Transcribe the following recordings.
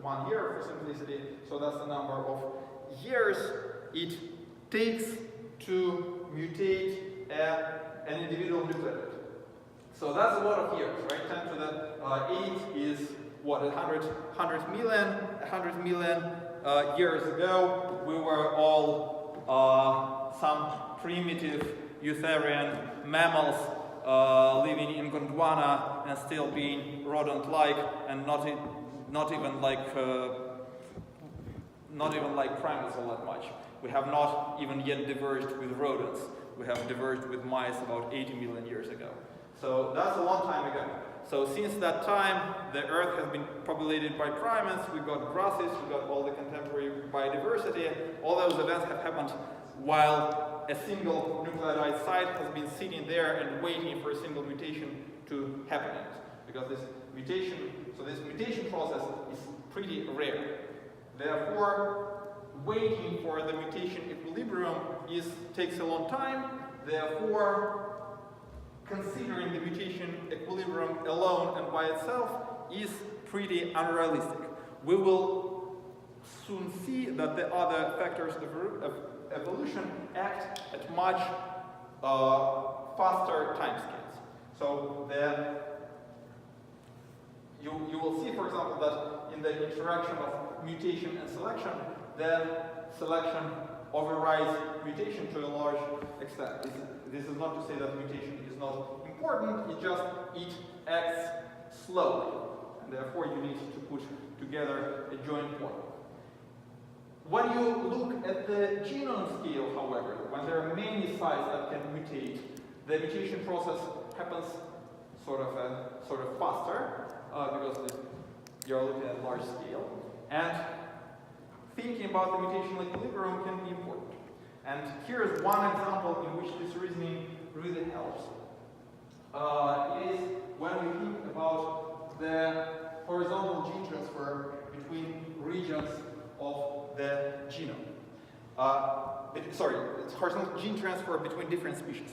1 year for simplicity, so that's the number of years it takes to mutate an individual nucleotide. So that's a lot of years, right? 10 to the 8 is what, 100 million years ago. We were all some primitive Eutherian mammals living in Gondwana and still being rodent-like, and not even like primates all that much. We have not even yet diverged with rodents. We have diverged with mice about 80 million years ago. So that's a long time ago. So since that time, the Earth has been populated by primates. We got grasses, we got all the contemporary biodiversity. All those events have happened while a single nucleotide site has been sitting there and waiting for a single mutation to happen. Because this mutation process is pretty rare. Therefore, waiting for the mutation equilibrium takes a long time. Therefore, considering the mutation equilibrium alone and by itself is pretty unrealistic. We will soon see that the other factors of evolution act at much faster timescales. So you will see, for example, that in the interaction of mutation and selection, then selection overrides mutation to a large extent. This is not to say that mutation is not important, it acts slowly, and therefore you need to put together a joint point. When you look at the genome scale, however, when there are many sites that can mutate, the mutation process happens sort of faster, because you're looking at large scale, and thinking about the mutational equilibrium can be important. And here's one example in which this reasoning really helps. It is when we think about the horizontal gene transfer between regions of the genome. It's horizontal gene transfer between different species.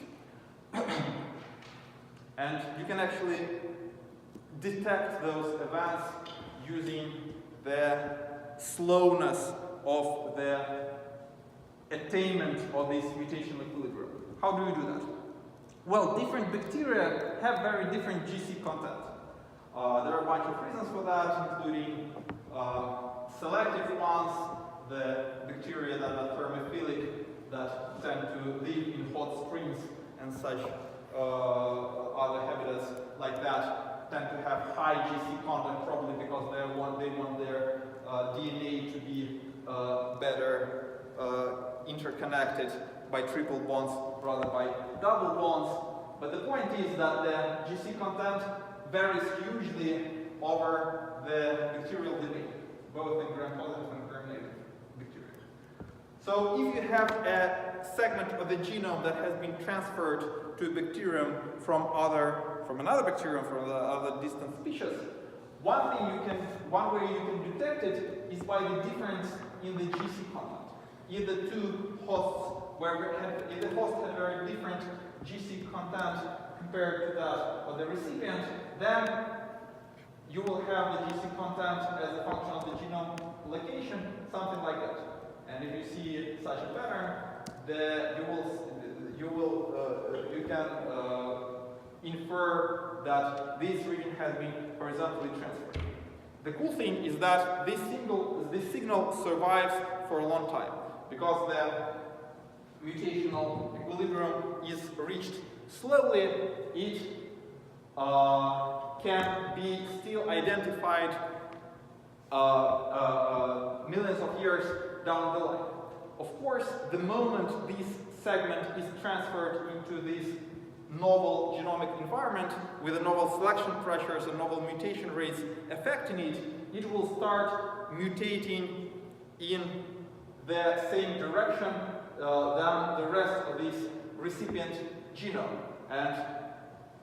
And you can actually detect those events using the slowness of the attainment of this mutational equilibrium. How do we do that? Well, different bacteria have very different GC content. There are a bunch of reasons for that, including selective ones, the bacteria that are thermophilic, that tend to live in hot springs and such other habitats like that, tend to have high GC content, probably because they want their DNA to be better interconnected by triple bonds rather by double bonds. But the point is that the GC content varies hugely over the bacterial domain, both in gram-positive and gram-negative bacteria. So if you have a segment of the genome that has been transferred to a bacterium from another bacterium from the other distant species, one way you can detect it is by the difference in the GC content. If the two hosts if the host had very different GC content compared to that of the recipient, then you will have the GC content as a function of the genome location, something like that. And if you see such a pattern, you can infer that this region has been horizontally transferred. The cool thing is that this signal survives for a long time, because the mutational equilibrium is reached slowly. It can be still identified millions of years down the line. Of course, the moment this segment is transferred into this novel genomic environment with the novel selection pressures and novel mutation rates affecting it, it will start mutating in the same direction than the rest of this recipient genome. And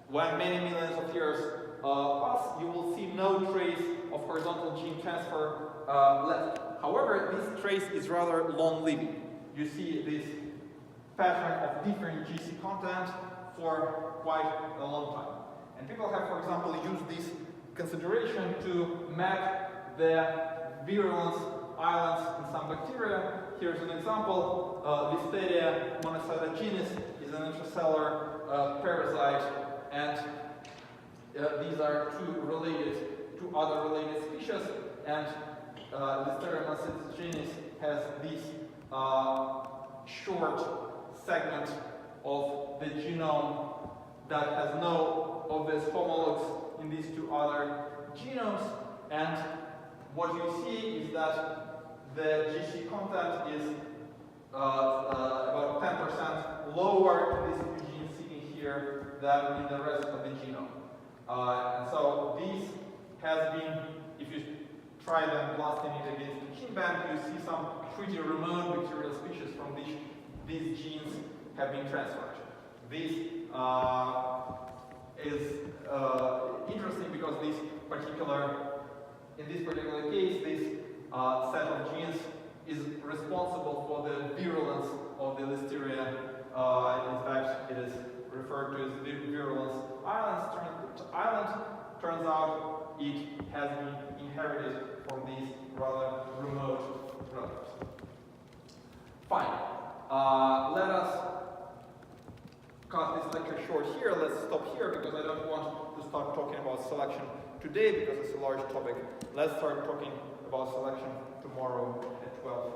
when many millions of years pass, you will see no trace of horizontal gene transfer left. However, this trace is rather long-living. You see this pattern of different GC content for quite a long time. And people have, for example, used this consideration to map the virulence islands in some bacteria. Here's an example. Listeria monocytogenes is an intracellular parasite, and these are two other related species, and Listeria monocytogenes has this short segment of the genome that has no obvious homologs in these two other genomes, and what you see is that the GC content is about 10% lower in these two genes sitting here than in the rest of the genome. And so this has been, if you try them blasting it against the gene bank, you see some pretty remote bacterial species from which these genes have been transferred. This is interesting because in this particular case, this set of genes is responsible for the virulence of the Listeria. In fact, it is referred to as the virulence island. Turns out it has been inherited from these rather remote relatives. Fine. Let us cut this lecture short here. Let's stop here because I don't want to start talking about selection today because it's a large topic. Let's start talking about selection tomorrow at 12.